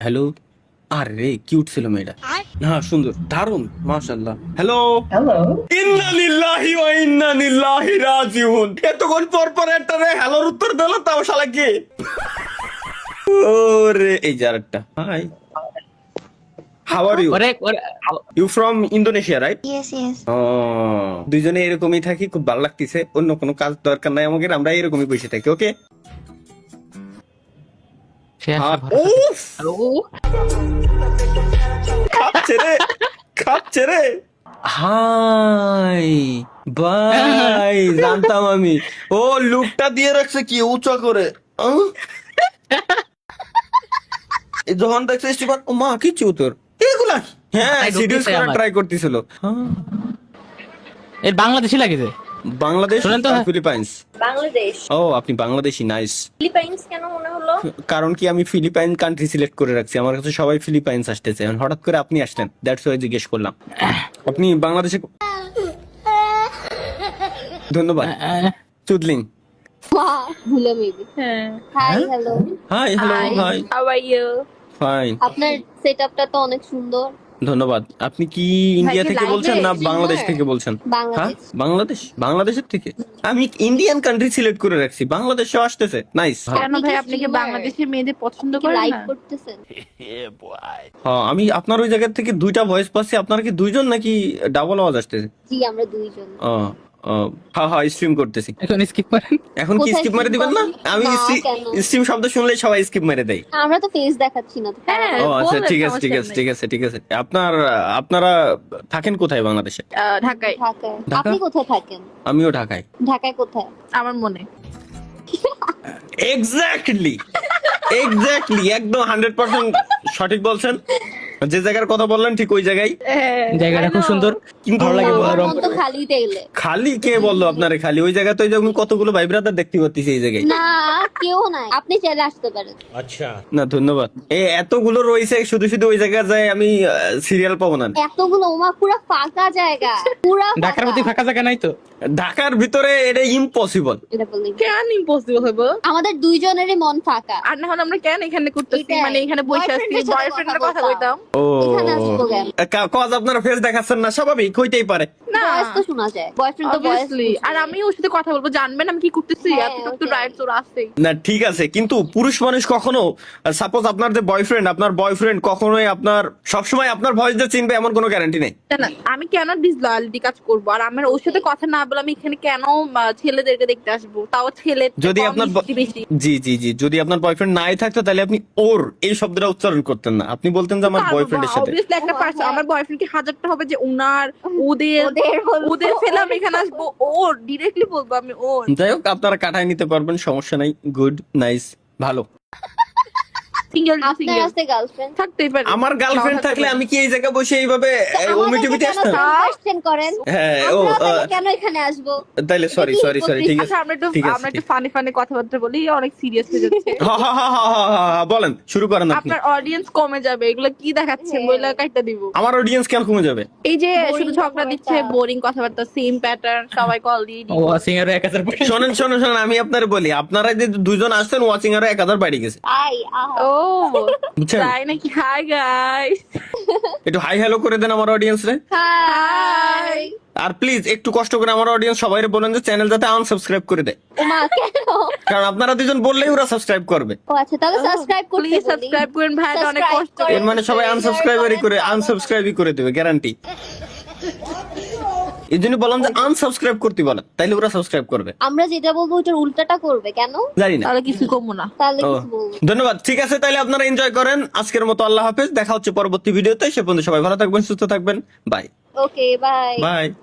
Hello. আরে cute ছিল মেয়েটা। হ্যাঁ সুন্দর, দারুন, মাশাআল্লাহ। হ্যালো। হ্যালো। ইন্না লিল্লাহি ওয়া ইন্না লিল্লাহি রাজিউন। এতক্ষণ পর পর একটা রে হ্যালোর উত্তর দিল, তাও শালা কি? ওরে এই যে আরেকটা। Hi, how are you? You from Indonesia, right? Yes, yes. ও, দুইজনে এরকমই থাকি, খুব ভালো লাগতেছে। অন্য কোনো কাজ দরকার নাই আমাদের, আমরা এরকমই বসে থাকি। ওকে। উফ, খাচ্ছে রে, খাচ্ছে রে। হাই বাই, জানতাম আমি। ও লুকটা দিয়ে রাখছে কি উঁচা করে। যখন দেখছে স্টিফান, ও মা কি চুতর এগুলা কি? হ্যাঁ, সিরিয়াস করে ট্রাই করতেছিল। এর বাংলাদেশি লাগিছে। বাংলাদেশ শুনেন তো, না ফিলিপাইন্স? বাংলাদেশ। ও আপনি বাংলাদেশি, নাইস। ফিলিপাইন্স কেন মনে হলো? কারণ কি আমি ফিলিপাইন কান্ট্রি সিলেক্ট করে রাখছি, আমার কাছে সবাই ফিলিপাইন্স আসতেছে, এখন হঠাৎ করে আপনি আসলেন, দ্যাটস ওয়াই জিজ্ঞেস করলাম। আপনি বাংলাদেশে? ধন্যবাদ। চুদলিং। ভুলে maybe. Hi hello. Hi, hello, hi, How are you? Fine. আপনার সেটআপটা তো অনেক সুন্দর। ধন্যবাদ। আপনি কি ইন্ডিয়া কি থেকে live বলছেন না streamer? বাংলাদেশ থেকে বলছেন? হ্যাঁ, বাংলাদেশ। বাংলাদেশের থেকে। আমি ইন্ডিয়ান কান্ট্রি সিলেক্ট করে রাখছি, বাংলাদেশে আসতেছে, নাইস। কেন ভাই, আপনি কি বাংলাদেশের মেয়েদের পছন্দ করেন লাইভ না? করতেছেন? হ্যাঁ, আমি আপনার ওই জায়গা থেকে দুইটা ভয়েস পাচ্ছি। আপনার কি দুইজন নাকি ডাবল আওয়াজ আসতেছে? জি, আমরা দুইজন। হ্যাঁ হ্যাঁ, স্ট্রিম করতেছি। এখন স্কিপ করেন। এখন কি কোথায় স্কিপ মেরে stream দিবেন না? করবেন? আমি না, কেন? স্ট্রিম শব্দ শুনলেই সবাই স্কিপ মেরে দেয়। আমরা তো ফেস দেখাচ্ছি না তো। হ্যাঁ। ও আচ্ছা, বলেন, ঠিক আছে, ঠিক সমস্যা আছে, নেই। ঠিক আছে, ঠিক আছে। আপনারা থাকেন কোথায় বাংলাদেশে? ঢাকায়। ঢাকায়। ঢাকা? আপনি কোথায় থাকেন? আমিও ঢাকায়। ঢাকায় কোথায়? আমার মনে এক্স্যাক্টলি, এক্স্যাক্টলি, একদম 100% সঠিক বলছেন। যে জায়গার কথা বললেন ঠিক ওই জায়গায়। জায়গাটা খুব সুন্দর, কিন্তু ভালো লাগে। আমার রং- মন তো খালি দেখলে। খালি কে বললো আপনারে খালি? ওই জায়গায় তো যেমন কতগুলো ভাই ব্রাদার দেখতে পাচ্ছি এই জায়গায়। না, কেউ নাই। আপনি চাইলে আসতে পারেন। না ধন্যবাদ। এতগুলো রয়েছে, শুধু শুধু ওই জায়গায় যায় আমি সিরিয়াল পাবো না। এতগুলো ওমা পুরো ফাঁকা জায়গা, পুরো ঢাকার মধ্যে ফাঁকা জায়গা নাই তো। ঢাকার ভিতরে এটা ইম্পসিবল। এটা বললি। কেন ইম্পসিবল হইব? আমাদের দুইজনেরই মন ফাঁকা। আর না হলে আমরা কেন এখানে করতেছি? এটাই। মানে এখানে বসে আছি, Boyfriend-এর সাথে বয়ফ্রেন্ডের কথা কথা কইতাম। ও এখানে আসবো কেন? কজ আপনারা ফেস দেখাচ্ছেন না, স্বাভাবিক হইতেই পারে। না, ভয়েস তো শোনা যায়। বয়ফ্রেন্ড তো ভয়েস। obviously। আর আমি ওর সাথে কথা বলবো, জানবেন আমি কি করতেছি? হ্যাঁ, এতটুকু তো ওটাই। রাইটস ওর আছে। না ঠিক আছে, কিন্তু পুরুষ মানুষ কখনো, সাপোজ আপনার যে বয়ফ্রেন্ড, আপনার বয়ফ্রেন্ড কখনোই আপনার সবসময় আপনার ভয়েস দিয়ে চিনবে এমন কোনো গ্যারান্টি নেই। না, না, আমি কেন ডিসলয়ালিটি কাজ করবো? আর আমার ওর সাথে কথা না বলে আমি এখানে কেন ছেলেদেরকে দেখতে আসবো? তাও ছেলে যদি আপনার বেশি। জি জি জি, যদি আপনার বয়ফ্রেন্ড নাই থাকতো তাহলে আপনি ওর এই শব্দটা উচ্চারণ করতেন না, আপনি বলতেন যে আমার বয়ফ্রেন্ডের সাথে। Obviously একটা ও, পার্সন, হ্যাঁ। আমার বয়ফ্রেন্ড কি হাজারটা হবে যে উনার, ওদের বলবো। ওদের ফেলে আমি এখানে আসবো? ওর ডিরেক্টলি বলবো আমি ওর। যাই হোক, আপনারা কাটায় নিতে পারবেন, সমস্যা নাই। গুড, নাইস, ভালো। সিঙ্গেল আপনার সিঙ্গেল আছে গার্লফ্রেন্ড? থাকতেই পারে। আমার গার্লফ্রেন্ড থাকলে আমি কি এই জায়গায় বসে এইভাবে ওমিটিভিটি আসতাম? কোশ্চেন করেন। হ্যাঁ, ও আমরা তাহলে কেন এখানে আসবো? তাইলে সরি সরি সরি, ঠিক আছে, আচ্ছা, আমরা একটু ঠিক আছে, আমরা একটু ফানি ফানি কথাবার্তা বলি, অনেক সিরিয়াস হয়ে যাচ্ছে। হা হা হা হা হা হা হা, বলেন, শুরু করেন আপনি। আপনার অডিয়েন্স কমে যাবে, এগুলো কি দেখাচ্ছেন? বইলা কাইটা দিব। আমার অডিয়েন্স কেন কমে যাবে? এই যে Boring শুধু ঝগড়া দিচ্ছে, কথাবার্তা। বোরিং কথাবার্তা, সেম প্যাটার্ন, সবাই কল দিয়ে ও সিঙ্গার 1000 পয়সা। শোনেন শোনেন শোনেন, আমি আপনার বলি, আপনারা যে দুজন আসছেন, ওয়াচিং আরো 1000 বাড়ি গেছে, আই আহা। ও বুঝছেন? তাই নাকি? Hi guys. একটু হাই হ্যালো করে দেন আমার অডিয়েন্স রে। হাই। আর প্লিজ একটু কষ্ট করে আমার অডিয়েন্স সবাই বলেন যে চ্যানেল যাতে আনসাবস্ক্রাইব করে দেয়, ওমা কেন? কারণ আপনারা দুজন বললেই ওরা সাবস্ক্রাইব করবে। ও আচ্ছা, তাহলে সাবস্ক্রাইব করতে প্লিজ বলি। সাবস্ক্রাইব করেন ভাই, এটা অনেক Subscribe কষ্ট। করেন। এর মানে সবাই আনসাবস্ক্রাইবারই করে, আনসাবস্ক্রাইবই করে দেবে, গ্যারান্টি। এই জন্য বললাম যে আনসাবস্ক্রাইব করতে বলেন, তাইলে ওরা সাবস্ক্রাইব করবে। আমরা যেটা বলবো ওটার উল্টাটা করবে কেন? জানি না। তাহলে কিছু কমবো না। তাহলে ও, কিছু বলবো। ধন্যবাদ। ঠিক আছে, তাহলে আপনারা এনজয় করেন। আজকের মতো আল্লাহ হাফেজ, দেখা হচ্ছে পরবর্তী ভিডিওতে। সে পর্যন্ত সবাই ভালো থাকবেন, সুস্থ থাকবেন। Bye okay, bye. বাই।